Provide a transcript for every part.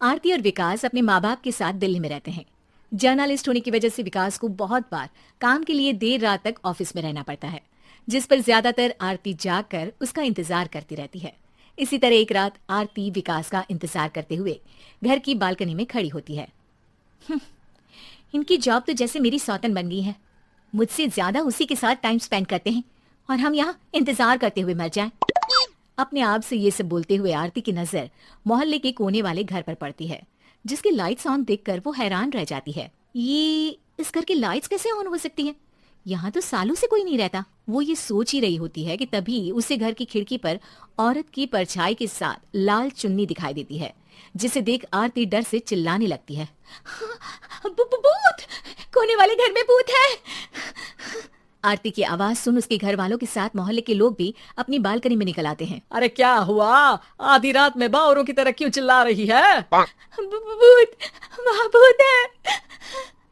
आरती और विकास अपने माँ बाप के साथ दिल्ली में रहते हैं। जर्नलिस्ट होने की वजह से विकास को बहुत बार काम के लिए देर रात तक ऑफिस में रहना पड़ता है, जिस पर ज्यादातर आरती जागकर उसका इंतजार करती रहती है। इसी तरह एक रात आरती विकास का इंतजार करते हुए घर की बालकनी में खड़ी होती है। इनकी जॉब तो जैसे मेरी सौतन बन गई है। मुझसे ज्यादा उसी के साथ टाइम स्पेंड करते हैं और हम यहाँ इंतजार करते हुए मर जाएं। अपने आप से ये सब बोलते हुए आरती की नजर मोहल्ले के कोने वाले घर पर पड़ती है, जिसकी लाइट्स ऑन देखकर वो हैरान रह जाती है। ये इस घर की लाइट्स कैसे ऑन हो सकती हैं? यहाँ तो सालों से कोई नहीं रहता। वो ये सोच ही रही होती है कि तभी उसे घर की खिड़की पर औरत की परछाई के साथ लाल चुन्नी दिखाई देती है, जिसे देख आरती डर से चिल्लाने लगती है। भूत! कोने वाले घर में भूत है! आरती की आवाज सुन उसके घर वालों के साथ मोहल्ले के लोग भी अपनी बालकनी में निकल आते हैं। अरे क्या हुआ? आधी रात में बावरों की तरह क्यों चिल्ला रही है? भूत! वहाँ भूत है!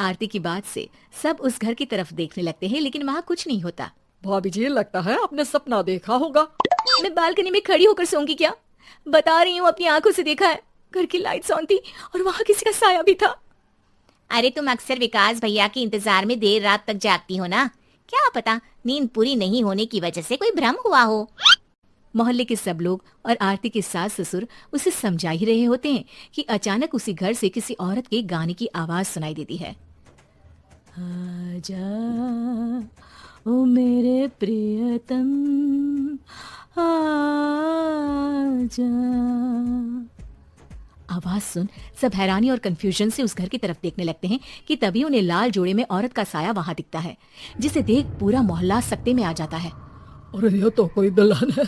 आरती की बात से सब उस घर की तरफ देखने लगते हैं, लेकिन वहाँ कुछ नहीं होता। भाभी जी, लगता है आपने सपना देखा होगा। मैं बालकनी में खड़ी होकर सोऊंगी क्या? बता रही हूँ, अपनी आंखों से देखा है। घर की लाइट्स ऑन थी और वहाँ किसी का साया भी था। अरे तुम अक्सर विकास भैया के इंतजार में देर रात तक जागती हो ना, क्या पता नींद पूरी नहीं होने की वजह से कोई भ्रम हुआ हो। मोहल्ले के सब लोग और आरती के सास ससुर उसे समझा ही रहे होते हैं कि अचानक उसी घर से किसी औरत के गाने की आवाज सुनाई देती है। आजा ओ मेरे प्रियतम आजा। आवाज सुन सब हैरानी और कंफ्यूजन से उस घर की तरफ देखने लगते हैं कि तभी उन्हें लाल जोड़े में औरत का साया वहां दिखता है, जिसे देख पूरा मोहल्ला सकते में आ जाता है। अरे ये तो कोई दुल्हन है।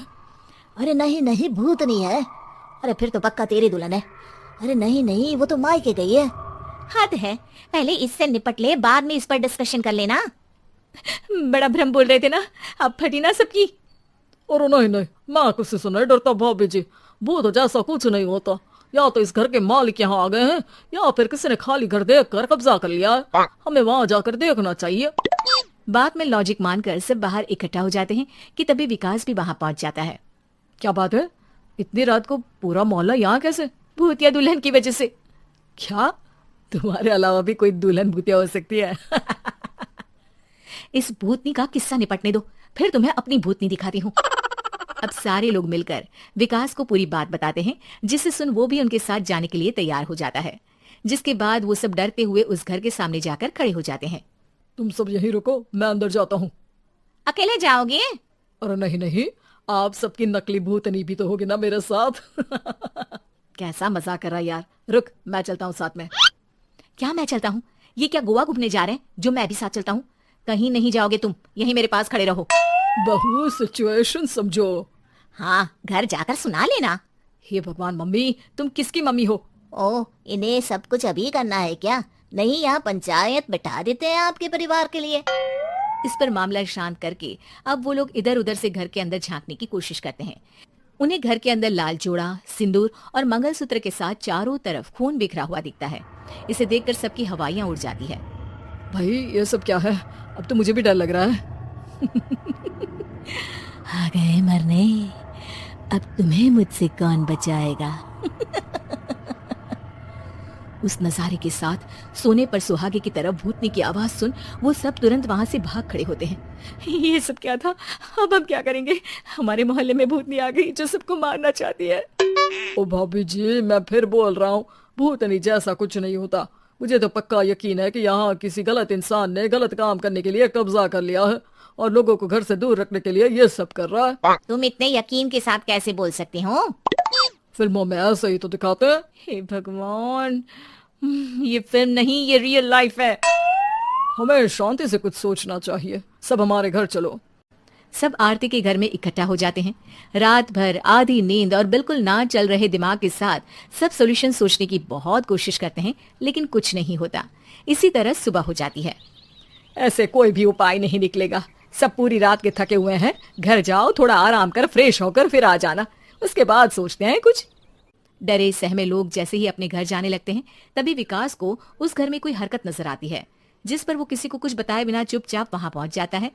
अरे नहीं नहीं, भूत नहीं है। अरे फिर तो पक्का तेरी दुल्हन है। अरे नहीं नहीं, वो तो मायके गई है। हद है, पहले इससे निपट ले, बाद में इस पर डिस्कशन कर लेना। बड़ा भ्रम बोल रहे थे ना, अब फटी ना सबकी। और नहीं नहीं, मैं किसी से नहीं डरता भाभी जी। भूत जैसा कुछ नहीं होता। या तो इस घर के मालिक यहाँ आ गए हैं, या फिर किसी ने खाली घर देख कर कब्जा कर लिया है। हमें वहाँ जाकर देखना चाहिए। बात में लॉजिक मानकर सब बाहर इकट्ठा हो जाते हैं कि तभी विकास भी वहाँ पहुँच जाता है। क्या बात है? इतनी रात को पूरा मोहल्ला यहाँ कैसे? भूतिया दुल्हन की वजह से। क्या तुम्हारे अलावा भी कोई दुल्हन भूतिया हो सकती है? इस भूतनी का किस्सा निपटने दो, फिर तुम्हें अपनी भूतनी दिखाती हूँ। अब सारे लोग मिलकर विकास को पूरी बात बताते हैं, जिसे सुन वो भी उनके साथ जाने के लिए तैयार हो जाता है। जिसके बाद वो सब डरते हुए उस घर के सामने जाकर खड़े हो जाते हैं। तुम सब यहीं रुको, मैं अंदर जाता हूँ। अकेले जाओगे? अरे नहीं नहीं, आप सबकी नकली भूतनी भी तो होगी ना मेरे साथ। कैसा मजाक कर रहा यार। रुक, मैं चलता हूँ साथ में। क्या मैं चलता हूँ? ये क्या गोवा घूमने जा रहे हैं जो मैं भी साथ चलता हूँ? कहीं नहीं जाओगे तुम, यहीं मेरे पास खड़े रहो। बहू, सिचुएशन समझो। हाँ, घर जाकर सुना लेना। हे भगवान, मम्मी तुम किसकी मम्मी हो? ओ, इन्हें सब कुछ अभी करना है क्या? नहीं, यहाँ पंचायत बैठा देते हैं आपके परिवार के लिए। इस पर मामला शांत करके अब वो लोग इधर उधर से घर के अंदर झांकने की कोशिश करते हैं। उन्हें घर के अंदर लाल जोड़ा, सिंदूर और मंगलसूत्र के साथ चारों तरफ खून बिखरा हुआ दिखता है। इसे देखकर सबकी हवाइयां उड़ जाती है। भाई ये सब क्या है? अब तो मुझे भी डर लग रहा है। आ गए मरने, अब तुम्हें मुझसे कौन बचाएगा? उस नजारे के साथ सोने पर सुहागे की तरफ भूतनी की आवाज सुन वो सब तुरंत वहां से भाग खड़े होते हैं। ये सब क्या था? अब हम क्या करेंगे? हमारे मोहल्ले में भूतनी आ गई जो सबको मारना चाहती है। ओ भाभी जी, मैं फिर बोल रहा हूँ, भूतनी जैसा कुछ नहीं होता। मुझे तो पक्का यकीन है कि यहाँ किसी गलत इंसान ने गलत काम करने के लिए कब्जा कर लिया है और लोगों को घर से दूर रखने के लिए ये सब कर रहा है। तुम इतने यकीन के साथ कैसे बोल सकते हो? फिल्मों में ऐसे ही तो दिखाते हैं। हे भगवान, ये फिल्म नहीं, ये रियल लाइफ है। हमें शांति से कुछ सोचना चाहिए। सब हमारे घर चलो। सब आरती के घर में इकट्ठा हो जाते हैं। रात भर आधी नींद और बिल्कुल ना चल रहे दिमाग के साथ सब सॉल्यूशन सोचने की बहुत कोशिश करते हैं, लेकिन कुछ नहीं होता। इसी तरह सुबह हो जाती है। ऐसे कोई भी उपाय नहीं निकलेगा। सब पूरी रात के थके हुए हैं। घर जाओ, थोड़ा आराम कर, फ्रेश होकर फिर आ जाना, उसके बाद सोचते हैं कुछ। डरे सहमे लोग जैसे ही अपने घर जाने लगते हैं, तभी विकास को उस घर में कोई हरकत नजर आती है, जिस पर वो किसी को कुछ बताए बिना चुपचाप वहां पहुंच जाता है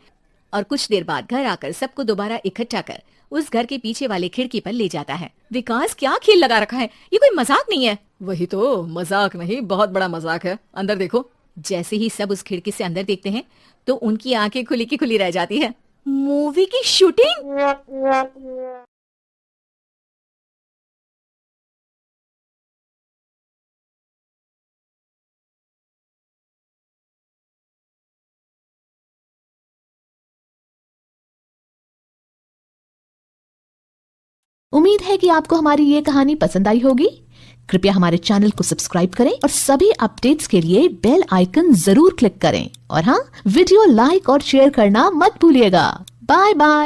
और कुछ देर बाद घर आकर सबको दोबारा इकट्ठा कर उस घर के पीछे वाले खिड़की पर ले जाता है। विकास क्या खेल लगा रखा है, ये कोई मजाक नहीं है। वही तो, मजाक नहीं, बहुत बड़ा मजाक है। अंदर देखो। जैसे ही सब उस खिड़की से अंदर देखते हैं तो उनकी आंखें खुली की खुली रह जाती है। मूवी की शूटिंग। उम्मीद है कि आपको हमारी ये कहानी पसंद आई होगी। कृपया हमारे चैनल को सब्सक्राइब करें और सभी अपडेट्स के लिए बेल आइकन जरूर क्लिक करें। और हाँ, वीडियो लाइक और शेयर करना मत भूलिएगा। Bye bye.